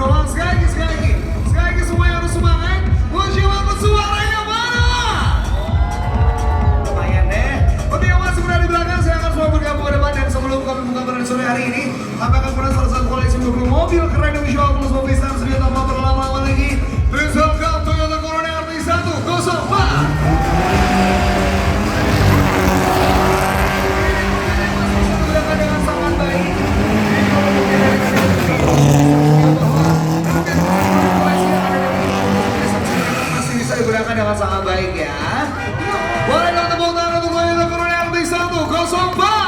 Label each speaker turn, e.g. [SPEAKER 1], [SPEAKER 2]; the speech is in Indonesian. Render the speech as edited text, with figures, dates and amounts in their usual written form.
[SPEAKER 1] doang. Sekali lagi semua yang harus semangat. Uji waktu suaranya mana? Lumayan deh. Oke, yang masih berada di belakang, saya akan semua bergabung ke depan. Dan sebelum kami buka pada sore hari ini, kami akan pernah salah satu koleksi mobil keren yang Show Plus Mobil Star Studio tanpa berlama-lama lagi. Please welcome Toyota Corolla RT104. Dengan sangat baik. Masih bisa digunakan dengan sangat baik ya. Boleh dong tepuk tangan untuk Toyota Corolla RT104.